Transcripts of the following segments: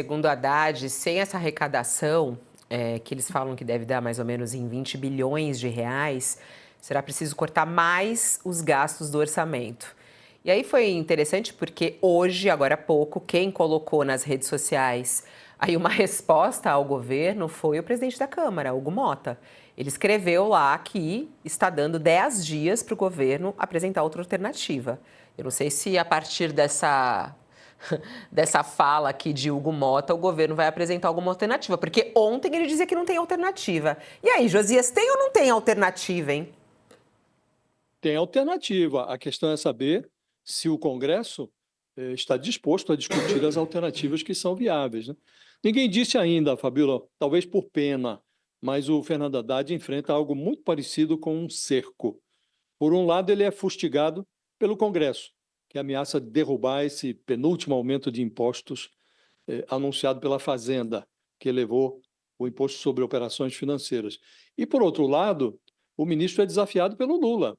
Segundo a Haddad, sem essa arrecadação, que eles falam que deve dar mais ou menos em 20 bilhões de reais, será preciso cortar mais os gastos do orçamento. E aí foi interessante porque hoje, agora há pouco, quem colocou nas redes sociais aí uma resposta ao governo foi o presidente da Câmara, Hugo Mota. Ele escreveu lá que está dando 10 dias para o governo apresentar outra alternativa. Eu não sei se a partir dessa fala aqui de Hugo Mota, o governo vai apresentar alguma alternativa, porque ontem ele dizia que não tem alternativa. E aí, Josias, tem ou não tem alternativa, hein? Tem alternativa. A questão é saber se o Congresso está disposto a discutir as alternativas que são viáveis, né? Ninguém disse ainda, Fabíola, talvez por pena, mas o Fernando Haddad enfrenta algo muito parecido com um cerco. Por um lado, ele é fustigado pelo Congresso, que ameaça derrubar esse penúltimo aumento de impostos anunciado pela Fazenda, que elevou o imposto sobre operações financeiras. E, por outro lado, o ministro é desafiado pelo Lula.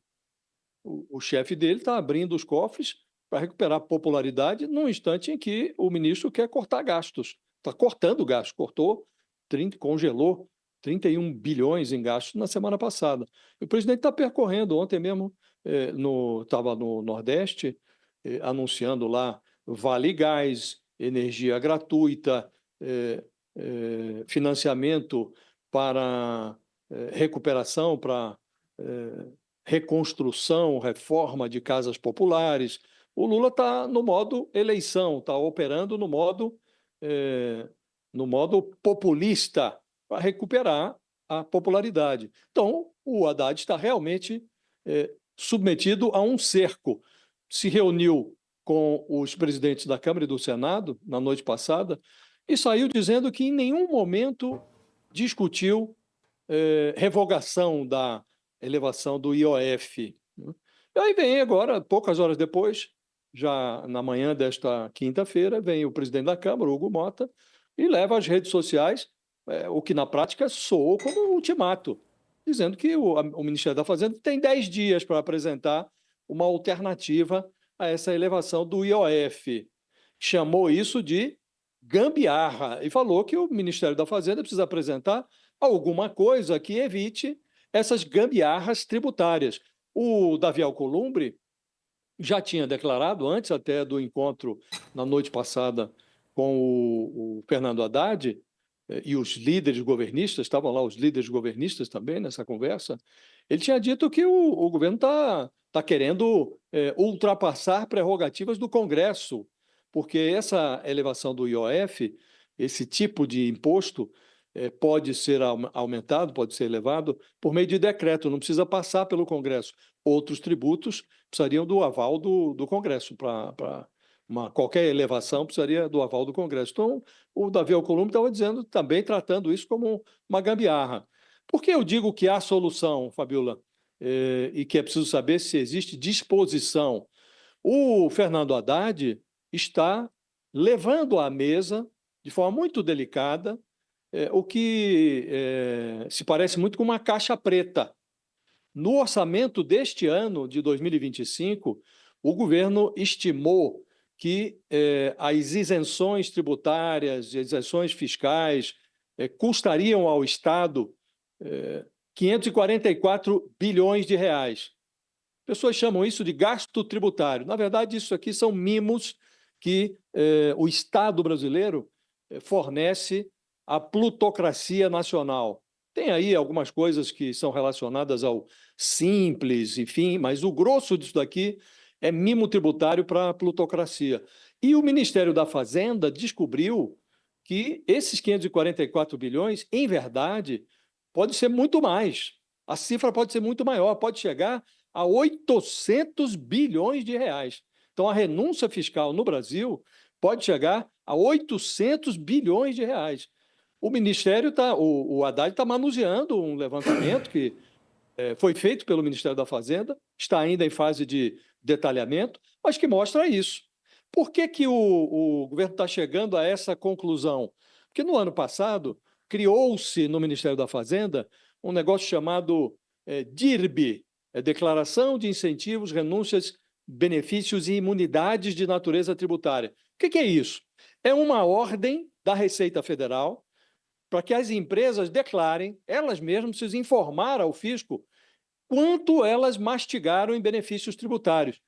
O chefe dele está abrindo os cofres para recuperar popularidade num instante em que o ministro quer cortar gastos. Está cortando gastos, congelou 31 bilhões em gastos na semana passada. E o presidente está percorrendo, ontem mesmo estava no Nordeste, anunciando lá Vale Gás, energia gratuita, financiamento para recuperação, para reconstrução, reforma de casas populares. O Lula está no modo eleição, está operando no modo populista para recuperar a popularidade. Então, o Haddad está realmente submetido a um cerco. Se reuniu com os presidentes da Câmara e do Senado na noite passada e saiu dizendo que em nenhum momento discutiu revogação da elevação do IOF. E aí vem agora, poucas horas depois, já na manhã desta quinta-feira, vem o presidente da Câmara, Hugo Mota, e leva às redes sociais o que na prática soou como um ultimato, dizendo que o Ministério da Fazenda tem 10 dias para apresentar uma alternativa a essa elevação do IOF. Chamou isso de gambiarra e falou que o Ministério da Fazenda precisa apresentar alguma coisa que evite essas gambiarras tributárias. O Davi Alcolumbre já tinha declarado, antes até do encontro na noite passada com o Fernando Haddad, e os líderes governistas, estavam lá os líderes governistas também nessa conversa, ele tinha dito que o governo está querendo ultrapassar prerrogativas do Congresso, porque essa elevação do IOF, esse tipo de imposto, pode ser aumentado, pode ser elevado por meio de decreto, não precisa passar pelo Congresso. Outros tributos precisariam do aval do Congresso. Para qualquer elevação precisaria do aval do Congresso. Então, o Davi Alcolumbre estava dizendo, também tratando isso como uma gambiarra. Por que eu digo que há solução, Fabiola, e que é preciso saber se existe disposição? O Fernando Haddad está levando à mesa, de forma muito delicada, o que se parece muito com uma caixa preta. No orçamento deste ano, de 2025, o governo estimou que as isenções tributárias, isenções fiscais, custariam ao Estado 544 bilhões de reais. Pessoas chamam isso de gasto tributário. Na verdade, isso aqui são mimos que o Estado brasileiro fornece à plutocracia nacional. Tem aí algumas coisas que são relacionadas ao simples, enfim, mas o grosso disso daqui é mimo tributário para a plutocracia. E o Ministério da Fazenda descobriu que esses 544 bilhões, em verdade, pode ser muito mais. A cifra pode ser muito maior, pode chegar a 800 bilhões de reais. Então, a renúncia fiscal no Brasil pode chegar a 800 bilhões de reais. O Ministério o Haddad está manuseando um levantamento que foi feito pelo Ministério da Fazenda, está ainda em fase de detalhamento, mas que mostra isso. Por que o governo está chegando a essa conclusão? Porque no ano passado criou-se no Ministério da Fazenda um negócio chamado DIRB, Declaração de Incentivos, Renúncias, Benefícios e Imunidades de Natureza Tributária. O que é isso? É uma ordem da Receita Federal para que as empresas declarem, elas mesmas precisam informar ao fisco quanto elas mastigaram em benefícios tributários.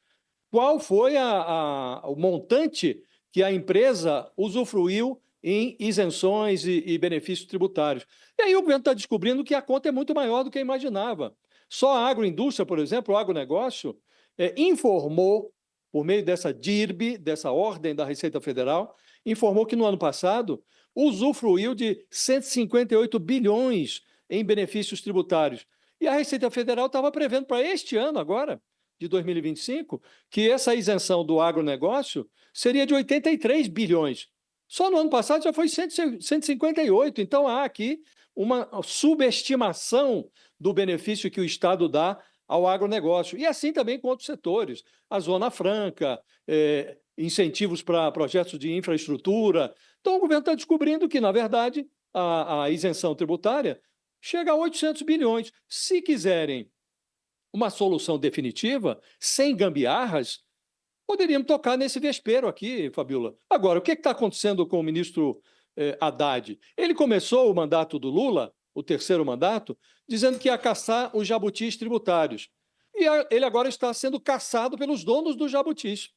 Qual foi o montante que a empresa usufruiu em isenções e benefícios tributários. E aí o governo está descobrindo que a conta é muito maior do que imaginava. Só a agroindústria, por exemplo, o agronegócio, informou, por meio dessa DIRB, dessa ordem da Receita Federal, informou que no ano passado usufruiu de 158 bilhões em benefícios tributários. E a Receita Federal estava prevendo para este ano agora, de 2025, que essa isenção do agronegócio seria de 83 bilhões. Só no ano passado já foi 158. Então, há aqui uma subestimação do benefício que o Estado dá ao agronegócio. E assim também com outros setores. A Zona Franca, incentivos para projetos de infraestrutura. Então, o governo está descobrindo que, na verdade, a isenção tributária chega a 800 bilhões. Se quiserem uma solução definitiva, sem gambiarras, poderíamos tocar nesse vespeiro aqui, Fabiola. Agora, o que está acontecendo com o ministro Haddad? Ele começou o mandato do Lula, o terceiro mandato, dizendo que ia caçar os jabutis tributários. E ele agora está sendo caçado pelos donos dos jabutis.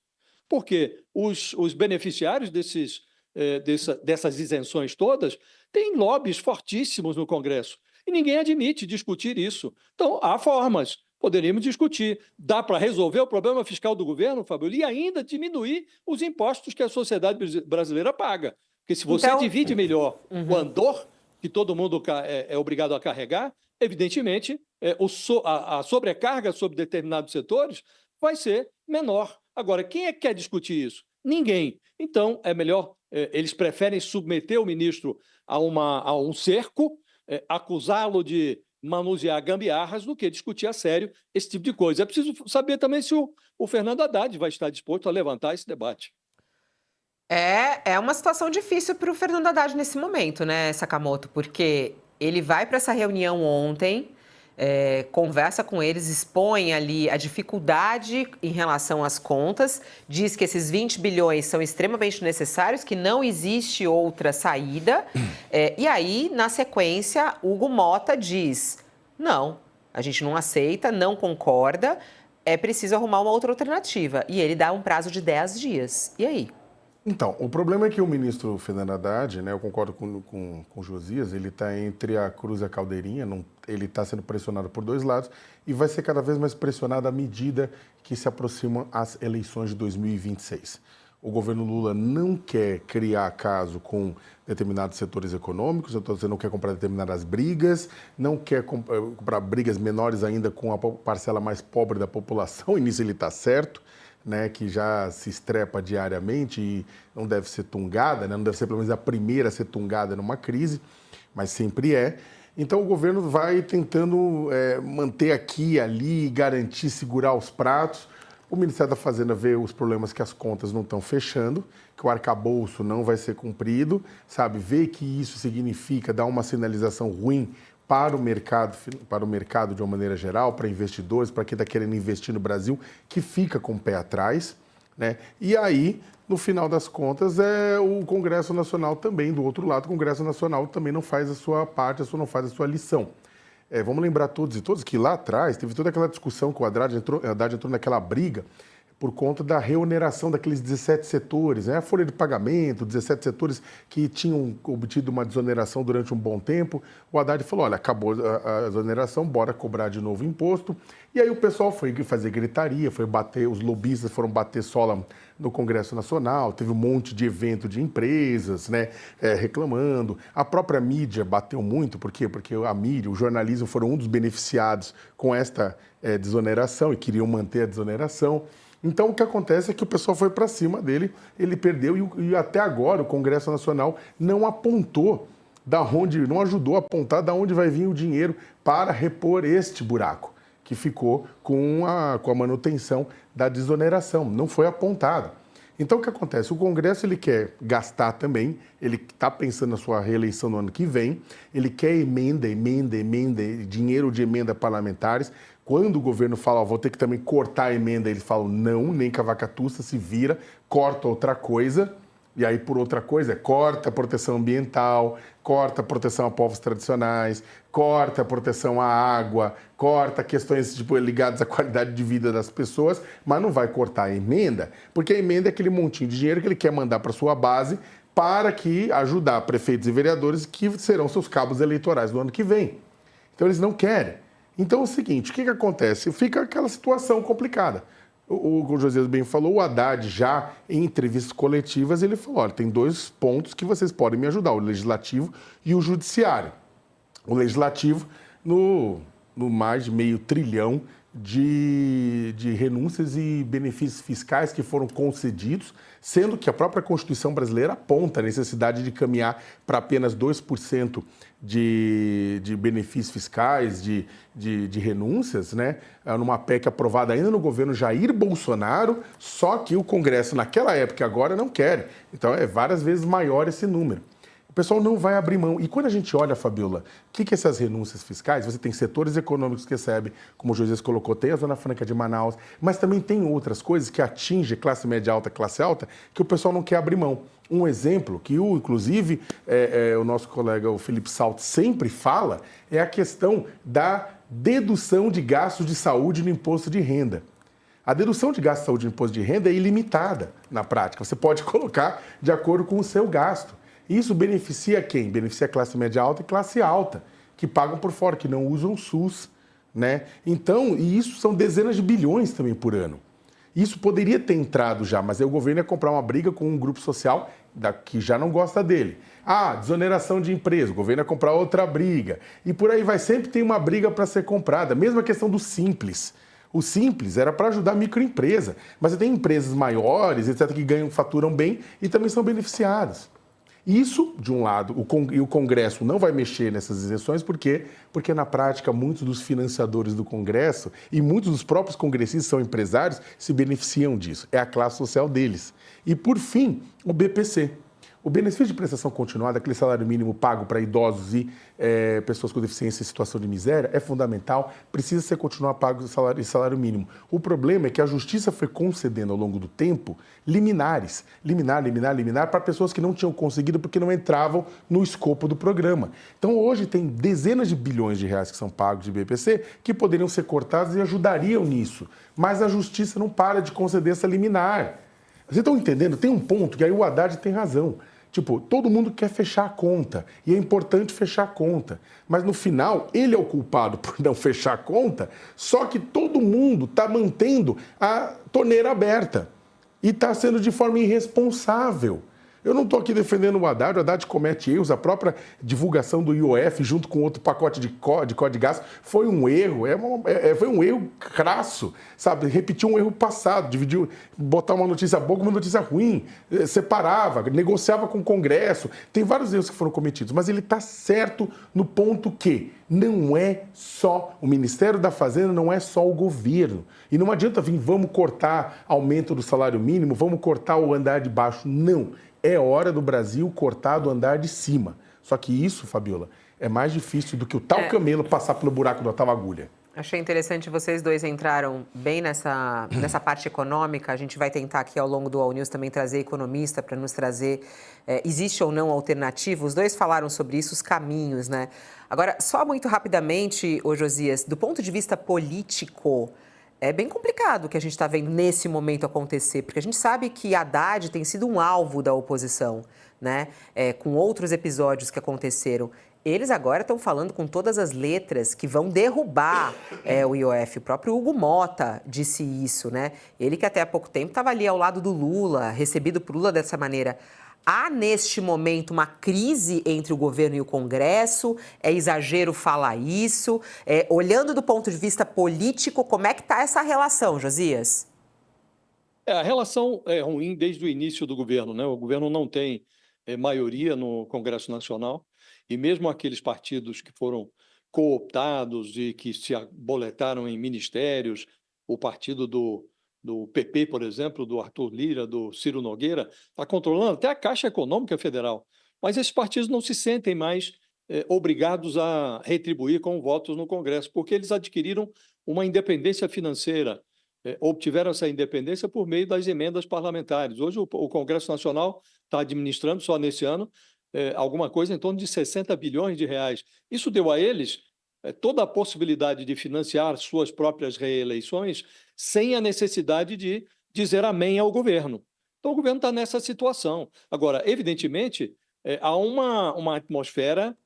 Porque os beneficiários dessas isenções todas têm lobbies fortíssimos no Congresso. E ninguém admite discutir isso. Então, há formas. Poderíamos discutir. Dá para resolver o problema fiscal do governo, Fabio, e ainda diminuir os impostos que a sociedade brasileira paga. Porque se você divide melhor o andor, que todo mundo é obrigado a carregar, evidentemente, a sobrecarga sobre determinados setores vai ser menor. Agora, quem é que quer discutir isso? Ninguém. Então, é melhor, eles preferem submeter o ministro a um cerco, acusá-lo de manusear gambiarras do que discutir a sério esse tipo de coisa. É preciso saber também se o Fernando Haddad vai estar disposto a levantar esse debate. É uma situação difícil para o Fernando Haddad nesse momento, né, Sakamoto? Porque ele vai para essa reunião ontem, conversa com eles, expõe ali a dificuldade em relação às contas, diz que esses 20 bilhões são extremamente necessários, que não existe outra saída. E aí, na sequência, Hugo Mota diz: não, a gente não aceita, não concorda, é preciso arrumar uma outra alternativa. E ele dá um prazo de 10 dias. E aí? Então, o problema é que o ministro Fernando Haddad, né, eu concordo com o Josias, ele está entre a cruz e a caldeirinha, ele está sendo pressionado por dois lados e vai ser cada vez mais pressionado à medida que se aproximam as eleições de 2026. O governo Lula não quer criar caso com determinados setores econômicos, eu estou dizendo, não quer comprar determinadas brigas, não quer comprar brigas menores ainda com a parcela mais pobre da população, e nisso ele está certo. Né, que já se estrepa diariamente e não deve ser tungada, né, não deve ser pelo menos a primeira a ser tungada numa crise, mas sempre é. Então o governo vai tentando manter aqui e ali, garantir, segurar os pratos. O Ministério da Fazenda vê os problemas que as contas não estão fechando, que o arcabouço não vai ser cumprido, sabe? Vê que isso significa dar uma sinalização ruim para o mercado de uma maneira geral, para investidores, para quem está querendo investir no Brasil, que fica com o pé atrás, né? E aí, no final das contas, o Congresso Nacional também, do outro lado, o Congresso Nacional também não faz a sua parte, não faz a sua lição. Vamos lembrar todos e todas que lá atrás teve toda aquela discussão que o Haddad entrou naquela briga por conta da reoneração daqueles 17 setores, né? A folha de pagamento, 17 setores que tinham obtido uma desoneração durante um bom tempo. O Haddad falou, olha, acabou a desoneração, bora cobrar de novo imposto. E aí o pessoal foi fazer gritaria, foi bater, os lobistas foram bater sola no Congresso Nacional, teve um monte de evento de empresas, né, reclamando. A própria mídia bateu muito, por quê? Porque a mídia, o jornalismo foram um dos beneficiados com esta desoneração e queriam manter a desoneração. Então, o que acontece é que o pessoal foi para cima dele, ele perdeu e até agora o Congresso Nacional não apontou não ajudou a apontar de onde vai vir o dinheiro para repor este buraco, que ficou com a manutenção da desoneração. Não foi apontado. Então, o que acontece? O Congresso ele quer gastar também, ele está pensando na sua reeleição no ano que vem, ele quer emenda, dinheiro de emenda parlamentares. Quando o governo fala, vou ter que também cortar a emenda, eles falam, não, nem cavacatuça, se vira, corta outra coisa, E aí, por outra coisa, corta a proteção ambiental, corta a proteção a povos tradicionais, corta a proteção à água, corta questões ligadas à qualidade de vida das pessoas, mas não vai cortar a emenda, porque a emenda é aquele montinho de dinheiro que ele quer mandar para sua base para que ajudar prefeitos e vereadores que serão seus cabos eleitorais no ano que vem. Então, eles não querem. Então, é o seguinte, o que acontece? Fica aquela situação complicada. O Josias bem falou, o Haddad já em entrevistas coletivas, ele falou, olha, tem 2 pontos que vocês podem me ajudar, o legislativo e o judiciário. O legislativo, no mais de meio trilhão de renúncias e benefícios fiscais que foram concedidos, sendo que a própria Constituição brasileira aponta a necessidade de caminhar para apenas 2% de benefícios fiscais, de renúncias, né? Numa PEC aprovada ainda no governo Jair Bolsonaro, só que o Congresso naquela época e agora não quer. Então é várias vezes maior esse número. O pessoal não vai abrir mão. E quando a gente olha, Fabiola, o que essas renúncias fiscais, você tem setores econômicos que recebem, como o Josias colocou, tem a Zona Franca de Manaus, mas também tem outras coisas que atingem classe média alta, classe alta, que o pessoal não quer abrir mão. Um exemplo que, inclusive, o nosso colega o Felipe Salto sempre fala, é a questão da dedução de gastos de saúde no imposto de renda. A dedução de gastos de saúde no imposto de renda é ilimitada na prática. Você pode colocar de acordo com o seu gasto. Isso beneficia quem? Beneficia a classe média alta e classe alta, que pagam por fora, que não usam o SUS, né? Então, e isso são dezenas de bilhões também por ano. Isso poderia ter entrado já, mas aí o governo ia comprar uma briga com um grupo social que já não gosta dele. Desoneração de empresa, o governo ia comprar outra briga. E por aí vai, sempre tem uma briga para ser comprada. Mesmo a questão do Simples. O Simples era para ajudar a microempresa, mas você tem empresas maiores, etc., que faturam bem e também são beneficiadas. Isso, de um lado, o Congresso não vai mexer nessas isenções, por quê? Porque, na prática, muitos dos financiadores do Congresso e muitos dos próprios congressistas são empresários, se beneficiam disso. É a classe social deles. E, por fim, o BPC. O benefício de prestação continuada, aquele salário mínimo pago para idosos e pessoas com deficiência em situação de miséria, é fundamental, precisa ser continuar pago esse salário mínimo. O problema é que a Justiça foi concedendo ao longo do tempo liminar para pessoas que não tinham conseguido porque não entravam no escopo do programa. Então hoje tem dezenas de bilhões de reais que são pagos de BPC que poderiam ser cortados e ajudariam nisso. Mas a Justiça não para de conceder essa liminar. Vocês estão entendendo? Tem um ponto que aí o Haddad tem razão. Tipo, todo mundo quer fechar a conta e é importante fechar a conta. Mas no final, ele é o culpado por não fechar a conta, só que todo mundo está mantendo a torneira aberta e está sendo de forma irresponsável. Eu não estou aqui defendendo o Haddad comete erros, a própria divulgação do IOF junto com outro pacote de código de gasto foi um erro, foi um erro crasso, sabe? Repetiu um erro passado, dividiu, botar uma notícia boa com uma notícia ruim, separava, negociava com o Congresso, tem vários erros que foram cometidos, mas ele está certo no ponto que não é só o Ministério da Fazenda, não é só o governo. E não adianta vir, vamos cortar aumento do salário mínimo, vamos cortar o andar de baixo, não. É hora do Brasil cortar do andar de cima. Só que isso, Fabiola, é mais difícil do que o tal camelo passar pelo buraco da tal agulha. Achei interessante, vocês dois entraram bem nessa parte econômica. A gente vai tentar aqui ao longo do All News também trazer economista para nos trazer existe ou não alternativa. Os dois falaram sobre isso, os caminhos, né? Agora, só muito rapidamente, ô Josias, do ponto de vista político, é bem complicado o que a gente está vendo nesse momento acontecer, porque a gente sabe que Haddad tem sido um alvo da oposição, né? Com outros episódios que aconteceram. Eles agora estão falando com todas as letras que vão derrubar o IOF. O próprio Hugo Mota disse isso, né? Ele que até há pouco tempo estava ali ao lado do Lula, recebido por Lula dessa maneira. Há, neste momento, uma crise entre o governo e o Congresso? É exagero falar isso? Olhando do ponto de vista político, como é que está essa relação, Josias? A relação é ruim desde o início do governo, né? O governo não tem maioria no Congresso Nacional e mesmo aqueles partidos que foram cooptados e que se aboletaram em ministérios, o partido do PP, por exemplo, do Arthur Lira, do Ciro Nogueira, está controlando até a Caixa Econômica Federal. Mas esses partidos não se sentem mais obrigados a retribuir com votos no Congresso, porque eles adquiriram uma independência financeira obtiveram essa independência por meio das emendas parlamentares. Hoje o Congresso Nacional está administrando, só nesse ano, alguma coisa em torno de 60 bilhões de reais. Isso deu a eles toda a possibilidade de financiar suas próprias reeleições sem a necessidade de dizer amém ao governo. Então, o governo está nessa situação. Agora, evidentemente, há uma atmosfera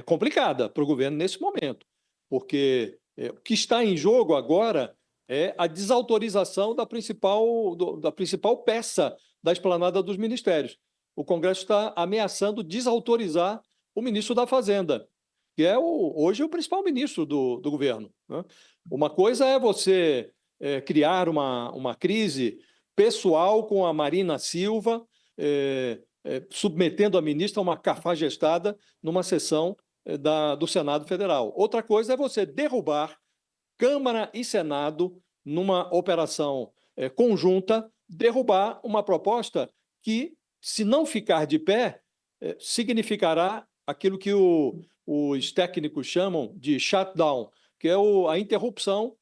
complicada para o governo nesse momento, porque o que está em jogo agora é a desautorização da principal peça da esplanada dos ministérios. O Congresso está ameaçando desautorizar o ministro da Fazenda, que é hoje o principal ministro do governo, né? Uma coisa é você criar uma crise pessoal com a Marina Silva, submetendo a ministra a uma cafajestada numa sessão do Senado Federal. Outra coisa é você derrubar Câmara e Senado numa operação conjunta, derrubar uma proposta que, se não ficar de pé, significará aquilo que os técnicos chamam de shutdown, que é a interrupção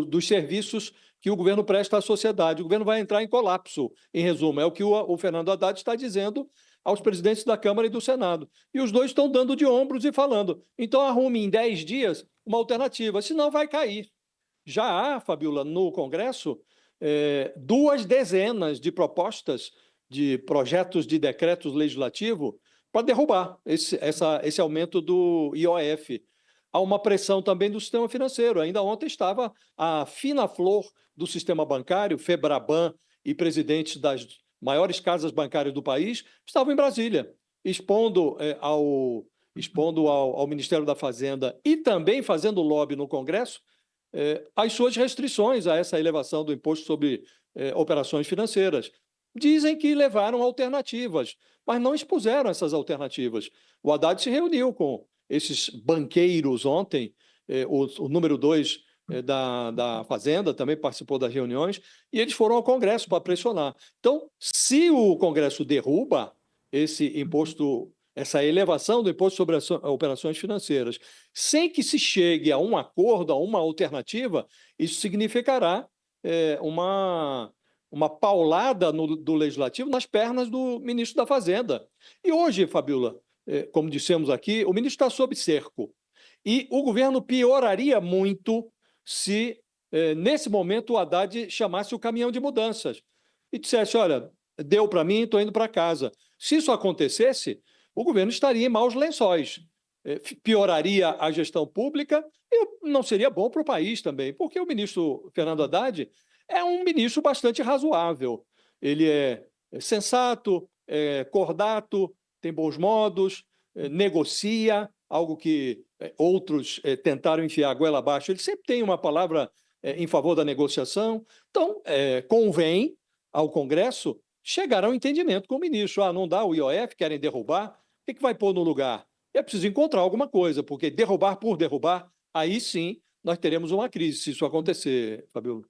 dos serviços que o governo presta à sociedade. O governo vai entrar em colapso, em resumo. É o que o Fernando Haddad está dizendo aos presidentes da Câmara e do Senado. E os dois estão dando de ombros e falando, então arrume em 10 dias uma alternativa, senão vai cair. Já há, Fabiola, no Congresso, 2 dezenas de propostas de projetos de decretos legislativos para derrubar esse aumento do IOF. Há uma pressão também do sistema financeiro. Ainda ontem estava a fina flor do sistema bancário, Febraban e presidentes das maiores casas bancárias do país estavam em Brasília, expondo ao Ministério da Fazenda e também fazendo lobby no Congresso as suas restrições a essa elevação do imposto sobre operações financeiras. Dizem que levaram alternativas, mas não expuseram essas alternativas. O Haddad se reuniu com esses banqueiros ontem, o número 2 da Fazenda também participou das reuniões, e eles foram ao Congresso para pressionar. Então, se o Congresso derruba esse imposto, essa elevação do imposto sobre as operações financeiras, sem que se chegue a um acordo, a uma alternativa, isso significará uma paulada do Legislativo nas pernas do ministro da Fazenda. E hoje, Fabiola, como dissemos aqui, o ministro está sob cerco. E o governo pioraria muito se, nesse momento, o Haddad chamasse o caminhão de mudanças e dissesse, olha, deu para mim, estou indo para casa. Se isso acontecesse, o governo estaria em maus lençóis. Pioraria a gestão pública e não seria bom para o país também, porque o ministro Fernando Haddad é um ministro bastante razoável. Ele é sensato, cordato, tem bons modos, negocia, algo que outros tentaram enfiar a goela abaixo. Ele sempre tem uma palavra em favor da negociação. Então, convém ao Congresso chegar a um entendimento com o ministro. Não dá o IOF, querem derrubar, o que vai pôr no lugar? É preciso encontrar alguma coisa, porque derrubar por derrubar, aí sim nós teremos uma crise, se isso acontecer, Fabiola.